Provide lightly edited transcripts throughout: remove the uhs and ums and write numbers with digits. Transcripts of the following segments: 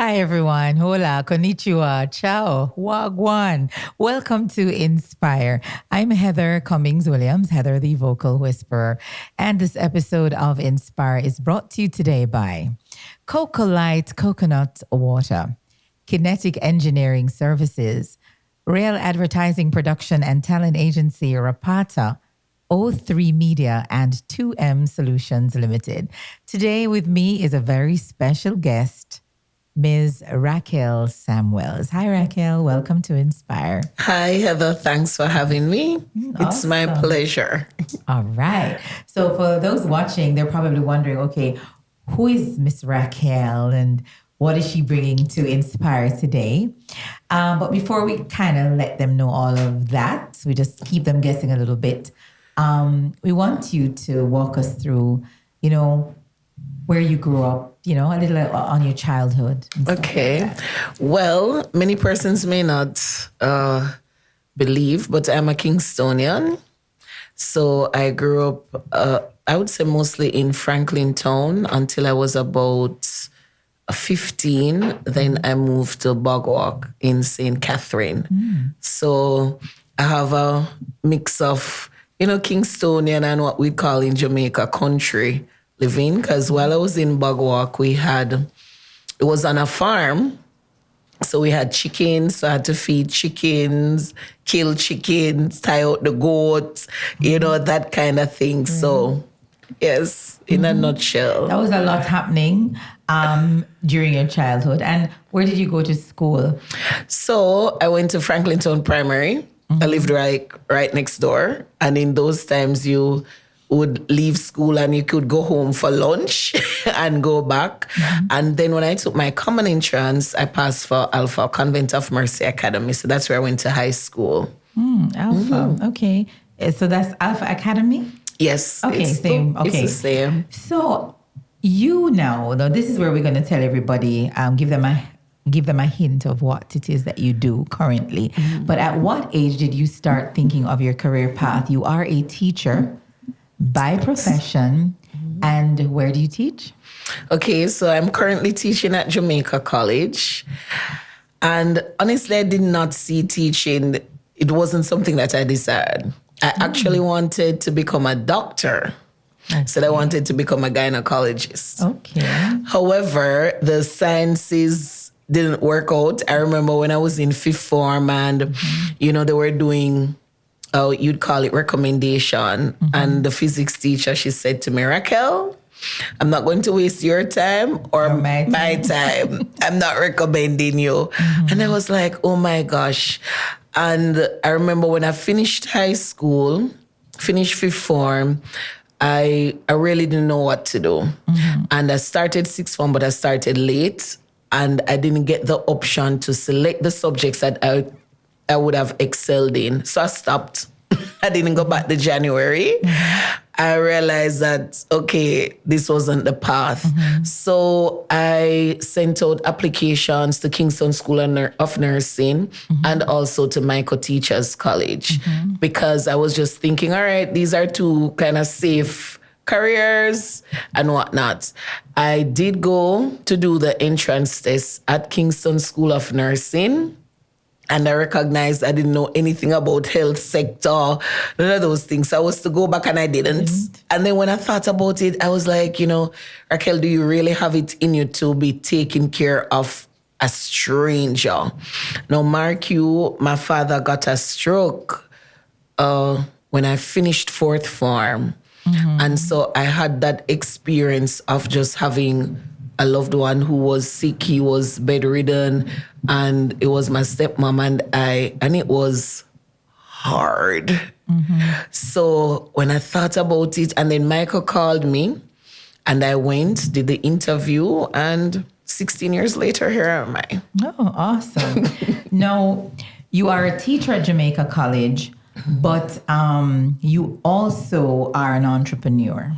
Hi, everyone. Hola, konnichiwa, ciao, wagwan. Welcome to Inspire. I'm Heather Cummings Williams, Heather the Vocal Whisperer. And this episode of Inspire is brought to you today by Cocolyte Coconut Water, Kinetic Engineering Services, Rail Advertising Production and Talent Agency Rapata, O3 Media, and 2M Solutions Limited. Today with me is a very special guest, Ms. Racquel Samuels. Hi, Racquel. Welcome to Inspire. Hi, Heather. Thanks for having me. It's my pleasure. All right. So for those watching, they're probably wondering, okay, who is Miss Racquel and what is she bringing to Inspire today? But before we kind of let them know all of that, we just keep them guessing a little bit. We want you to walk us through, where you grew up, a little on your childhood. Okay. Like well, many persons may not believe, but I'm a Kingstonian. So I grew up, I would say mostly in Franklin Town until I was about 15. Then I moved to Bogwalk in St. Catherine. So I have a mix of, Kingstonian and what we call in Jamaica country living. Because while I was in Bogwalk, it was on a farm. So we had chickens, so I had to feed chickens, kill chickens, tie out the goats, that kind of thing. So, yes, in a nutshell. That was a lot happening during your childhood. And where did you go to school? So I went to Franklin Town Primary. I lived right next door. And in those times, you would leave school and you could go home for lunch and go back. And then when I took my common entrance, I passed for Alpha Convent of Mercy Academy. So that's where I went to high school. Alpha. Okay. So that's Alpha Academy? Yes. Okay, same. Okay. It's the same. So you now, though, this is where we're going to tell everybody, give them a hint of what it is that you do currently. But at what age did you start thinking of your career path? You are a teacher by profession. And where do you teach? Okay, so I'm currently teaching at Jamaica College. And honestly, I did not see teaching. It wasn't something that I desired. I actually wanted to become a doctor. Okay. So I wanted to become a gynecologist. Okay. However, the sciences didn't work out. I remember when I was in fifth form and, they were doing, you'd call it recommendation. And the physics teacher, she said to me, Racquel, I'm not going to waste your time or my time. I'm not recommending you. And I was like, oh my gosh. And I remember when I finished high school, finished fifth form, I really didn't know what to do. And I started sixth form, but I started late. And I didn't get the option to select the subjects that I would have excelled in. So I stopped. I didn't go back to January. I realized that, okay, this wasn't the path. So I sent out applications to Kingston School of Nursing and also to Michael Teachers College because I was just thinking, all right, these are two kind of safe careers and whatnot. I did go to do the entrance test at Kingston School of Nursing. And I recognized I didn't know anything about health sector, none of those things. So I was to go back and I didn't. And then when I thought about it, I was like, Racquel, do you really have it in you to be taking care of a stranger? Now, mark you, my father got a stroke when I finished fourth form. And so I had that experience of just having a loved one who was sick. He was bedridden and it was my stepmom and it was hard. So when I thought about it, and then Michael called me and I went, did the interview, and 16 years later, here am I. Oh, awesome. Now, you are a teacher at Jamaica College, but you also are an entrepreneur.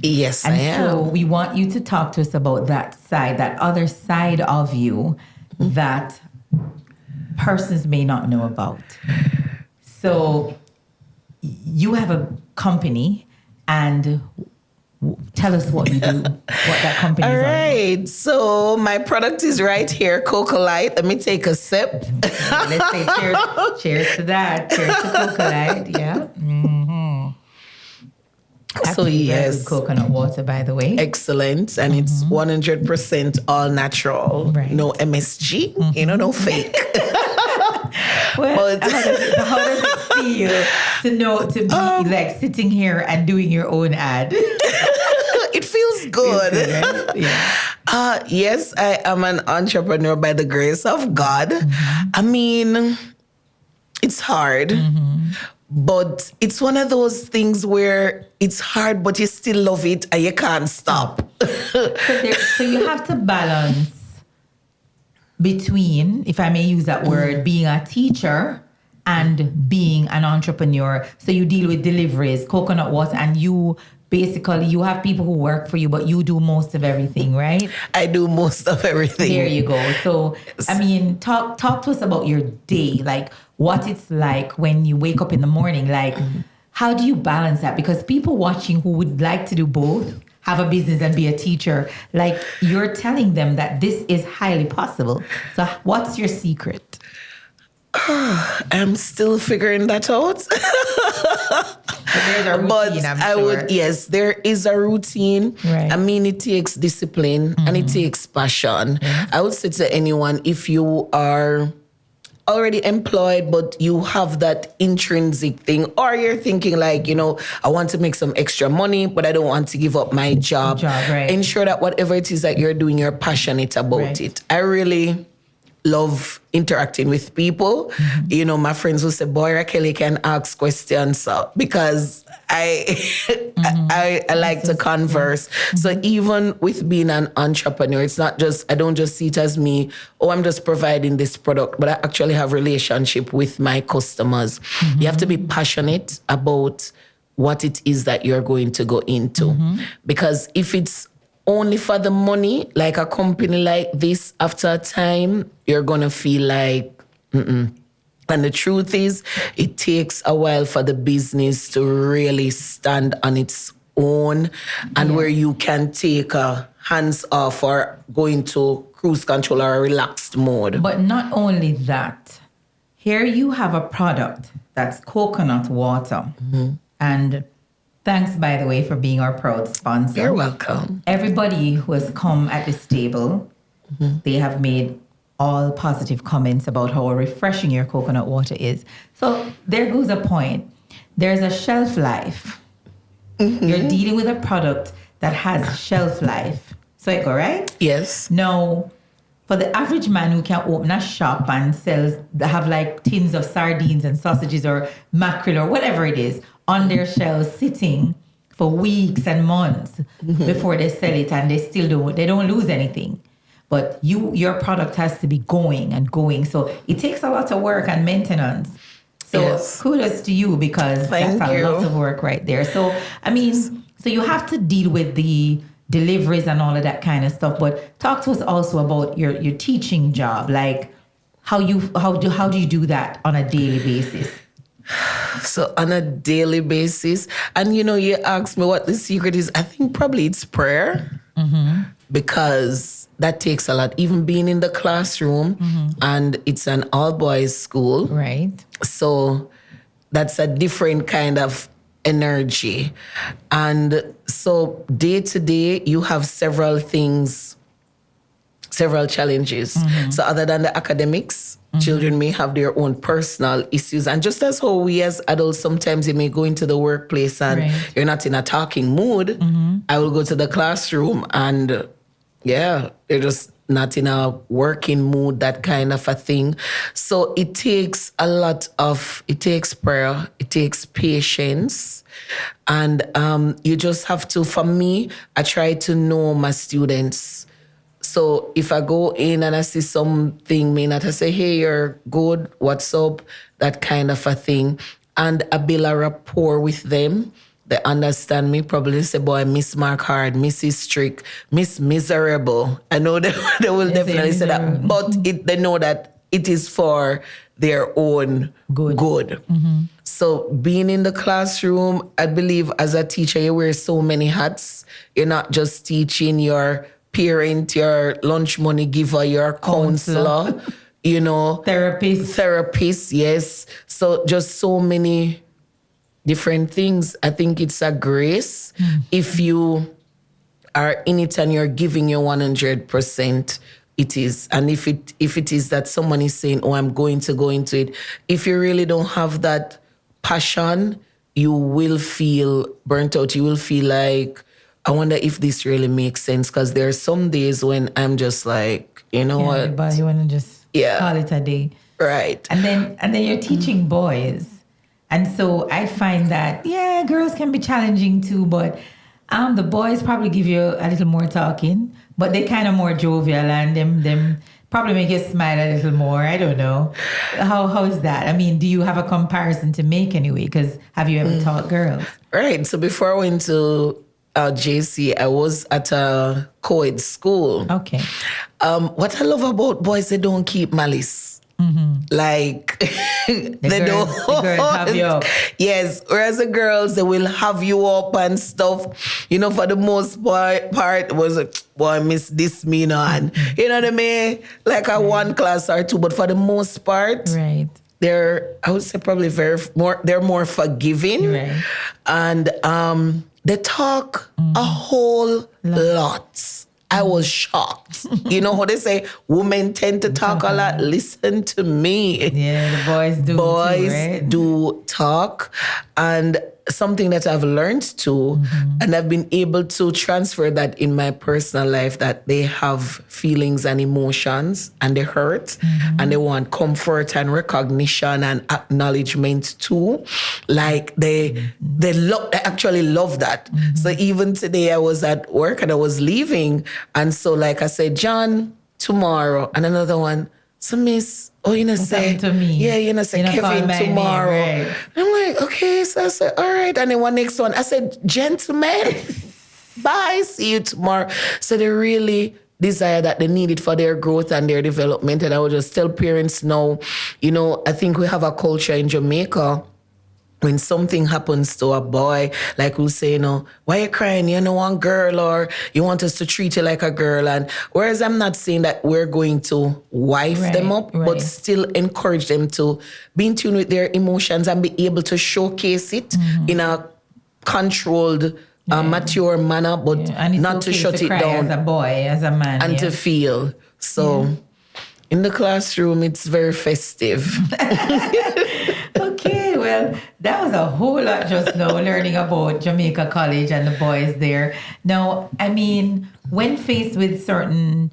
Yes, I am. So we want you to talk to us about that side, that other side of you that persons may not know about. So you have a company, and Tell us what you do, what that company All is all about. right. So my product is right here, Cocolyte. Let me take a sip. Let's say cheers. Cheers to that. Cheers to Cocolyte. Yeah. So Actually, very yes, good coconut water, by the way. excellent, and it's 100% all natural, Right. no MSG, no fake. Well, But- how does it feel to be like sitting here and doing your own ad? It feels good. Right? Yeah. Yes, I am an entrepreneur by the grace of God. I mean, it's hard. But it's one of those things where it's hard, but you still love it and you can't stop. So you have to balance between, if I may use that word, being a teacher and being an entrepreneur. So you deal with deliveries, coconut water, and you have people who work for you, but you do most of everything, right? I do most of everything. There you go. So, I mean, talk to us about your day, like what it's like when you wake up in the morning. Like, how do you balance that? Because people watching who would like to do both, have a business and be a teacher, like you're telling them that this is highly possible. So, what's your secret? I'm still figuring that out. There's a routine, But I'm I sure. would, yes, there is a routine. Right. I mean, it takes discipline and it takes passion. I would say to anyone, if you are already employed, but you have that intrinsic thing, or you're thinking like, I want to make some extra money, but I don't want to give up my job. Right. Ensure that whatever it is that you're doing, you're passionate about Right. it. I really love interacting with people. My friends will say, boy, Racquel, you can ask questions because I like to converse. So even with being an entrepreneur, it's not just, I don't just see it as me, I'm just providing this product, but I actually have relationship with my customers. You have to be passionate about what it is that you're going to go into. Because if it's only for the money, like a company like this, after a time, you're going to feel like, And the truth is, it takes a while for the business to really stand on its own and where you can take a hands off or go into cruise control or a relaxed mode. But not only that, here you have a product that's coconut water. And thanks, by the way, for being our proud sponsor. You're welcome. Everybody who has come at this table, they have made all positive comments about how refreshing your coconut water is. So there goes a point. There's a shelf life. You're dealing with a product that has shelf life. So it go, right? Yes. Now, for the average man who can open a shop and have like tins of sardines and sausages or mackerel or whatever it is on their shelves sitting for weeks and months before they sell it, and they don't lose anything. But your product has to be going and going. So it takes a lot of work and maintenance. So Yes. kudos to you, because Thank that's a you. lot of work right there. So, I mean, so you have to deal with the deliveries and all of that kind of stuff. But talk to us also about your teaching job. Like how do you do that on a daily basis? So on a daily basis, and you asked me what the secret is. I think probably it's prayer, because that takes a lot. Even being in the classroom, and it's an all boys school, Right. so that's a different kind of energy. And so day to day, you have several things, several challenges. So other than the academics, children may have their own personal issues. And just as how we as adults, sometimes you may go into the workplace and Right. you're not in a talking mood. I will go to the classroom and you're just not in a working mood, that kind of a thing. So it takes it takes prayer, it takes patience. And you just have to, for me, I try to know my students. So if I go in and I see something, may not I say, hey, you're good, what's up? That kind of a thing. And I build a rapport with them. They understand me, probably say, boy, Miss Mark Hard, Mrs. Strict, Miss Miserable. I know they will definitely say that. But they know that it is for their own good. So being in the classroom, I believe as a teacher, you wear so many hats. You're not just teaching your parent, your lunch money giver, your counselor, therapist, yes. So just so many different things. I think it's a grace if you are in it and you're giving your 100%. It is. And if it is that someone is saying, oh, I'm going to go into it, if you really don't have that passion, you will feel burnt out. You will feel like, I wonder if this really makes sense. Because there are some days when I'm just like, what? But you want to just call it a day. Right. And then you're teaching boys. And so I find that, girls can be challenging too, but the boys probably give you a little more talking, but they kind of more jovial and them probably make you smile a little more. I don't know. How is that? I mean, do you have a comparison to make anyway? Because have you ever taught girls? Right. So before I went to JC, I was at a co-ed school. Okay. What I love about boys, they don't keep malice. Like they don't. The girls have you up. Yes, whereas the girls, they will have you up and stuff. For the most part was like, boy, miss this, me, and you know what I mean? Like a one class or two, but for the most part, right. I would say probably they're more forgiving. Right. And they talk a whole lot. I was shocked. You know how they say women tend to talk a lot? Listen to me. Yeah, the boys do. Boys too, right? do talk. And something that I've learned too, and I've been able to transfer that in my personal life, that they have feelings and emotions and they hurt and they want comfort and recognition and acknowledgement too. Like they actually love that. So even today I was at work and I was leaving. And so like I said, John, tomorrow, and another one, so miss, say to me. Yeah, say Kevin tomorrow. Name, right? I'm like, okay, so I said, all right. And then one next one, I said, gentlemen, bye, see you tomorrow. So they really desire that, they need it for their growth and their development. And I would just tell parents now, I think we have a culture in Jamaica. When something happens to a boy, like we'll say, why you crying? You know, one girl, or you want us to treat you like a girl. And whereas I'm not saying that we're going to wife them up, but still encourage them to be in tune with their emotions and be able to showcase it in a controlled, mature manner, but not to shut it down. As a boy, as a man. And to feel. So in the classroom, it's very festive. Okay, well, that was a whole lot just now learning about Jamaica College and the boys there. Now, I mean, when faced with certain,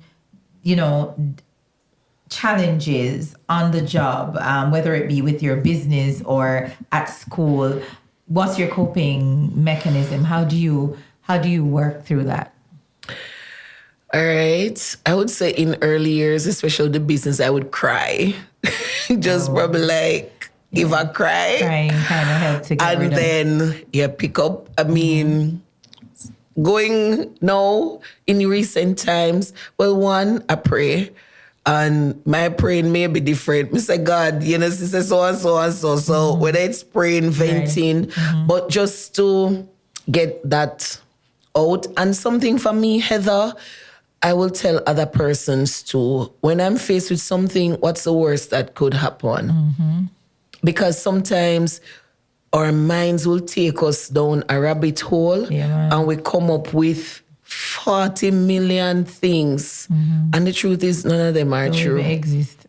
challenges on the job, whether it be with your business or at school, what's your coping mechanism? How do you work through that? All right. I would say in early years, especially the business, I would cry. Probably like, if I cry. Crying kind of helps to get rid of. And then pick up. I mean, going now in recent times, well, one, I pray. And my praying may be different. I say, God, sister, so and so and so. So whether it's praying, venting, but just to get that out. And something for me, Heather, I will tell other persons too, when I'm faced with something, what's the worst that could happen? Because sometimes our minds will take us down a rabbit hole and we come up with 40 million things. And the truth is, none of them are true. They exist.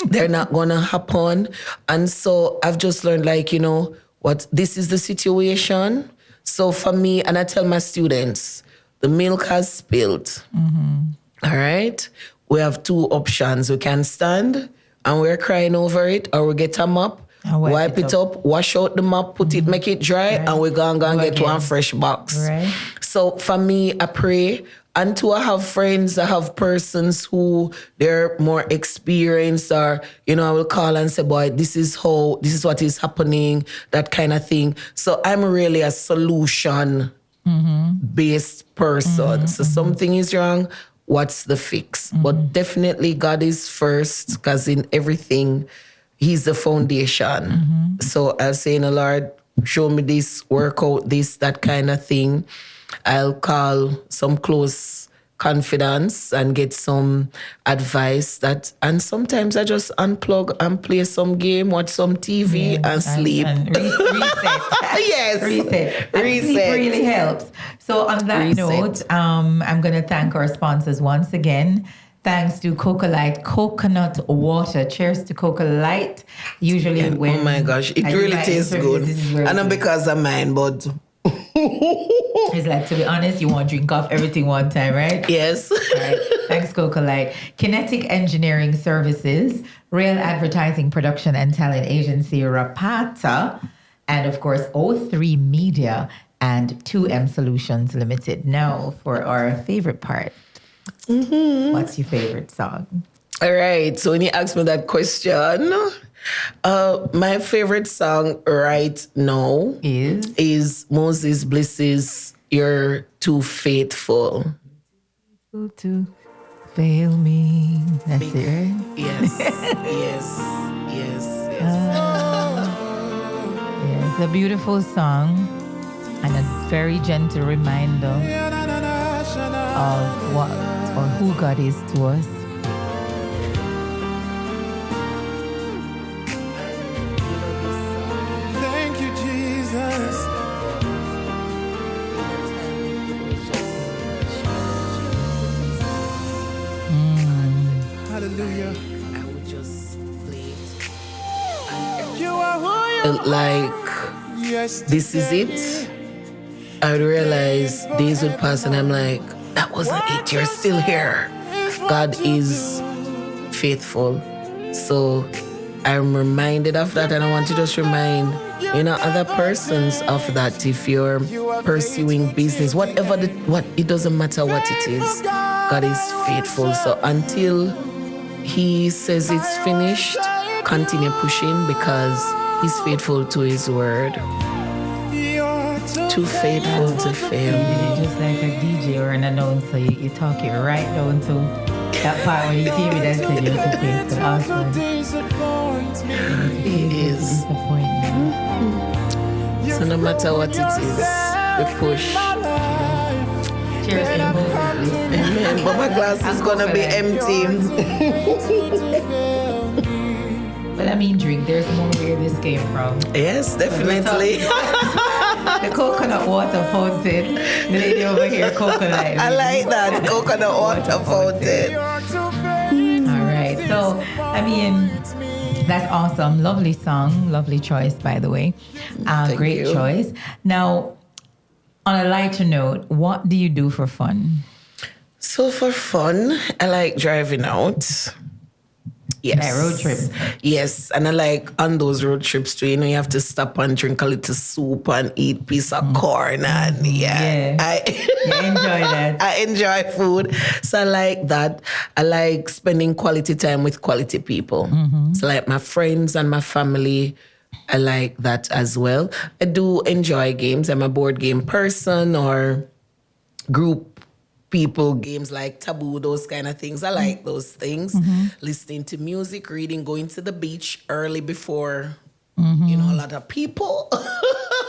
They're not going to happen. And so I've just learned, this is the situation. So for me, and I tell my students, the milk has spilled. All right? We have two options. We can stand and we're crying over it, or we get a mop, wipe it up, wash out the mop, put it, make it dry, and we're going to get one fresh box. Right. So for me, I pray. And I have friends, I have persons who they're more experienced, or, I will call and say, boy, this is what is happening, that kind of thing. So I'm really a solution based person. So something is wrong, what's the fix? But definitely God is first, because in everything, he's the foundation. So I'll say, Lord, show me this, work out this, that kind of thing. I'll call some close confidence and get some advice and sometimes I just unplug and play some game, watch some TV and sleep. And reset. Yes. Reset. And Reset. sleep really helps. So on that note, I'm going to thank our sponsors once again. Thanks to Cocolyte coconut water. Cheers to Cocolyte. Usually when... Oh my gosh, it really tastes good. And not because of mine, but... It's like, to be honest, you want to drink off everything one time, right? Yes. Right. Thanks, Cocolyte. Kinetic Engineering Services, Real Advertising Production and Talent Agency, Rapata, and of course, O3 Media and 2M Solutions Limited. Now for our favorite part. What's your favorite song? All right. So when you ask me that question, my favorite song right now is Moses Bliss's "You're Too Faithful." To fail me. That's it, right? Yes. Yes. Yeah, it's a beautiful song and a very gentle reminder of what or who God is to us. Thank you, Jesus. Hallelujah. I would just play it. You are who you Felt like Yes, this is it. I would realize days would pass and I'm like, that wasn't it. You're still here. God is faithful. So I'm reminded of that, and I want to just remind other persons of that. If you're pursuing business, it doesn't matter what it is, God is faithful. So until He says it's finished, continue pushing because He's faithful to His word. Too faithful to fail me. Just like a DJ or an announcer, you talk it right down to that part when you hear it and say you're too faithful. Awesome. He is. Disappointment. So no matter what it is, we push. Cheers to Moses. Amen. But my glass is gonna be empty. But I mean, drink. There's more where this came from. Yes, definitely. The coconut water fountain. The lady over here, Cocolyte. I like that coconut water fountain. All right. So, I mean, that's awesome. Lovely song. Lovely choice, by the way. Great choice. Now, on a lighter note, what do you do for fun? So for fun, I like driving out. Yes. Like road trips. Yes. And I like on those road trips too, you have to stop and drink a little soup and eat piece of corn and You enjoy that. I enjoy food. So I like that. I like spending quality time with quality people. So like my friends and my family, I like that as well. I do enjoy games. I'm a board game person or group people games like Taboo, those kind of things. I like those things. Listening to music, reading, going to the beach early before, a lot of people.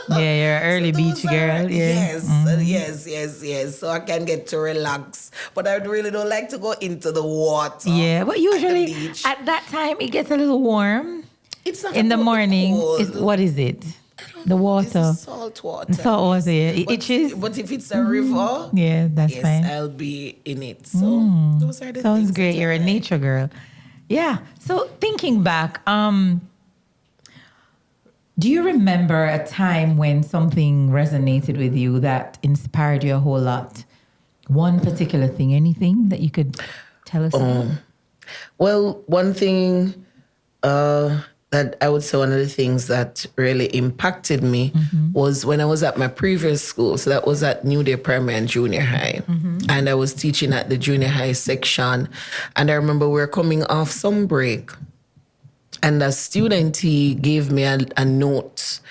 Yeah, you're an early beach girl. Yeah. Yes. So I can get to relax. But I really don't like to go into the water. Yeah, but usually beach. at that time it gets a little warm. It's not In the about morning. cold. What is it? The water. It's salt water. Salt water, yeah. It itches. But if it's a river, Yeah, that's yes, fine. I'll be in it. So those are the Sounds things great. that I You're a like. nature girl. Yeah. So thinking back, do you remember a time when something resonated with you that inspired you a whole lot? One particular thing, anything that you could tell us about? Well, one thing that I would say one of the things that really impacted me was when I was at my previous school. So that was at New Day Primary and Junior High. And I was teaching at the junior high section. And I remember we were coming off some break. And a student, he gave me a note.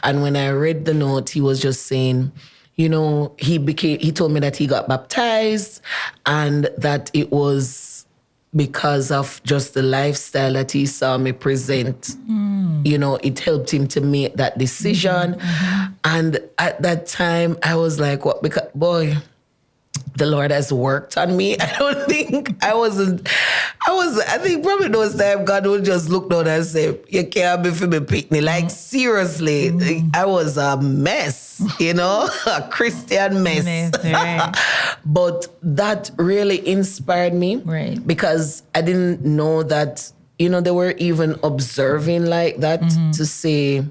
And when I read the note, he was just saying, he told me that he got baptized and that it was because of just the lifestyle that he saw me present. You know, it helped him to make that decision. And at that time, I was like, what? Because, boy, the Lord has worked on me. I don't think I think probably those times God would just look down and say, you can't be for me pick me. Like, seriously, I was a mess, you know, a Christian mess. Right. But that really inspired me. Right. Because I didn't know that, you know, they were even observing like that to say,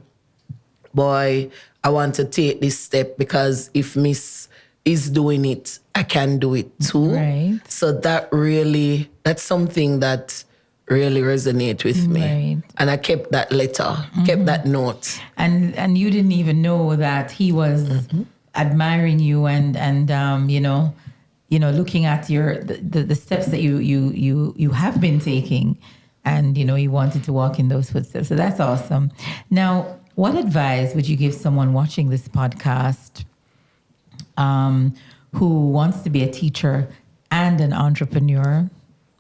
boy, I want to take this step because if Miss is doing it, I can do it too. Right. So that's something that really resonates with me. Right. And I kept that letter, kept that note. And you didn't even know that he was admiring you and you know, looking at the steps that you have been taking, and you know, you wanted to walk in those footsteps. So that's awesome. Now, what advice would you give someone watching this podcast who wants to be a teacher and an entrepreneur?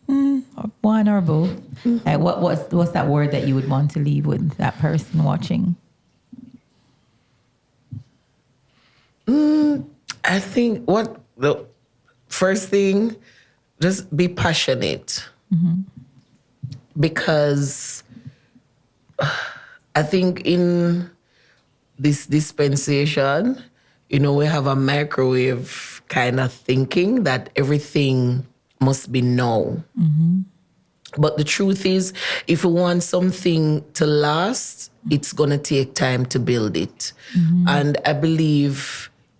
Or one or both. What's that word that you would want to leave with that person watching? I think the first thing, just be passionate. Because I think in this dispensation, you know, we have a microwave kind of thinking that everything must be now. But the truth is, if you want something to last, it's going to take time to build it. And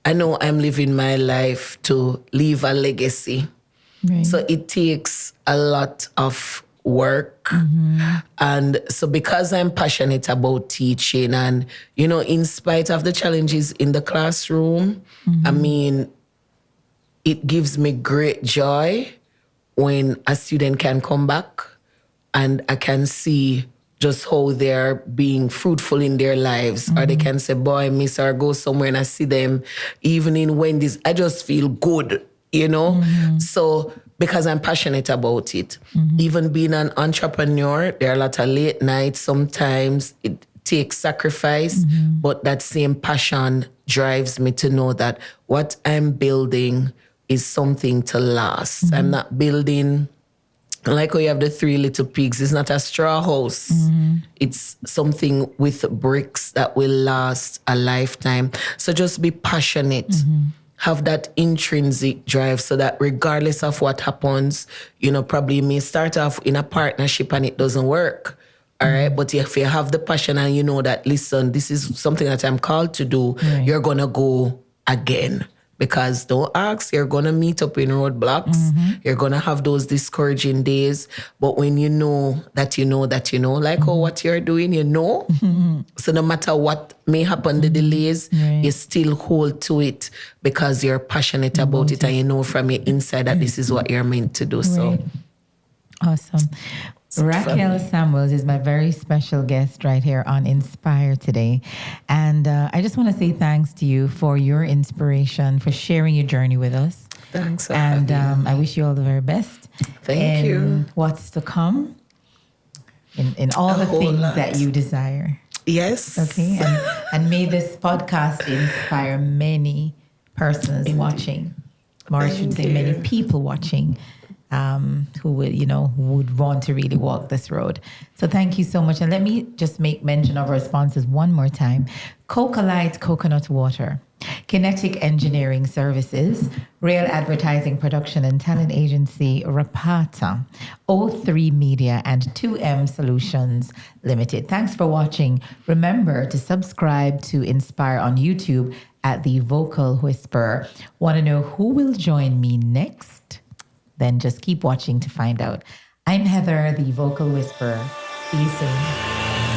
I know I'm living my life to leave a legacy. Right. So it takes a lot of work. And so because I'm passionate about teaching and, you know, in spite of the challenges in the classroom, I mean, it gives me great joy when a student can come back and I can see just how they're being fruitful in their lives. Or they can say, boy, miss, or go somewhere and I see them even in Wendy's. I just feel good, you know? So because I'm passionate about it. Even being an entrepreneur, there are a lot of late nights. Sometimes it takes sacrifice, but that same passion drives me to know that what I'm building is something to last. I'm not building, like how you have the 3 little pigs, it's not a straw house. It's something with bricks that will last a lifetime. So just be passionate. Have that intrinsic drive so that regardless of what happens, you know, probably you may start off in a partnership and it doesn't work. All right. But if you have the passion and you know that, listen, this is something that I'm called to do, you're going to go again. Because don't ask, you're going to meet up in roadblocks. You're going to have those discouraging days. But when you know that you know that you know, like what you're doing, you know. So no matter what may happen, the delays, you still hold to it because you're passionate about it and you know from your inside that this is what you're meant to do. So awesome. Racquel Samuels is my very special guest right here on Inspire today. And I just want to say thanks to you for your inspiration, for sharing your journey with us. Thanks for and having me. I wish you all the very best. Thank you. What's to come, in all the things that you desire. Yes. Okay. And may this podcast inspire many persons watching, or I should say many people watching, who would, would want to really walk this road. So thank you so much. And let me just make mention of our sponsors one more time. Cocolyte Coconut Water, Kinetic Engineering Services, Real Advertising Production and Talent Agency, Rapata, O3 Media, and 2M Solutions Limited. Thanks for watching. Remember to subscribe to Inspire on YouTube at The Vocal Whisperer. Want to know who will join me next? Then just keep watching to find out. I'm Heather, The Vocal Whisperer. See you soon.